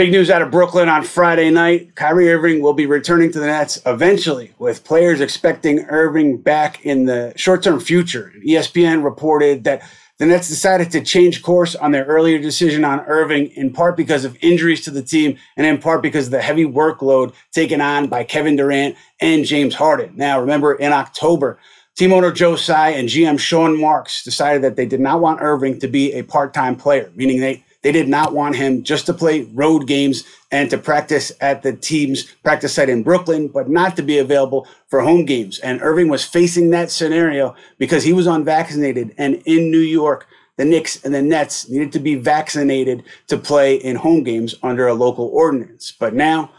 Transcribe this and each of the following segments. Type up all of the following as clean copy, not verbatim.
Big news out of Brooklyn on Friday night. Kyrie Irving will be returning to the Nets eventually, with players expecting Irving back in the short-term future. ESPN reported that the Nets decided to change course on their earlier decision on Irving, in part because of injuries to the team and in part because of the heavy workload taken on by Kevin Durant and James Harden. Now, remember, in October, team owner Joe Tsai and GM Sean Marks decided that they did not want Irving to be a part-time player, meaning they did not want him just to play road games and to practice at the team's practice site in Brooklyn, but not to be available for home games. And Irving was facing that scenario because he was unvaccinated. And in New York, the Knicks and the Nets needed to be vaccinated to play in home games under a local ordinance. But now,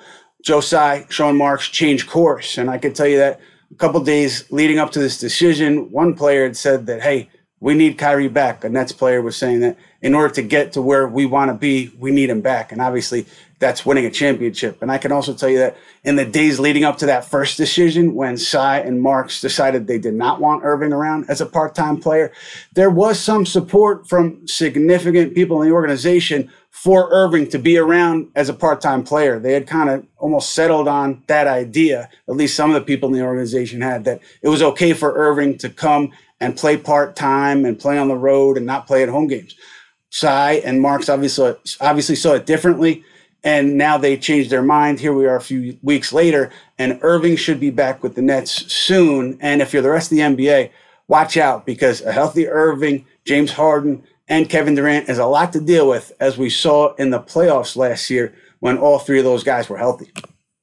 Joe Tsai, Sean Marks changed course. And I can tell you that a couple days leading up to this decision, one player had said that, hey, we need Kyrie back. A Nets player was saying that in order to get to where we want to be, we need him back. And obviously, that's winning a championship. And I can also tell you that in the days leading up to that first decision, when Tsai and Marks decided they did not want Irving around as a part-time player, there was some support from significant people in the organization for Irving to be around as a part-time player. They had kind of almost settled on that idea, at least some of the people in the organization had, that it was okay for Irving to come and play part-time and play on the road and not play at home games. Tsai and Marks obviously saw it differently, and now they changed their mind. Here we are a few weeks later, and Irving should be back with the Nets soon. And if you're the rest of the NBA, watch out, because a healthy Irving, James Harden, and Kevin Durant is a lot to deal with, as we saw in the playoffs last year when all three of those guys were healthy.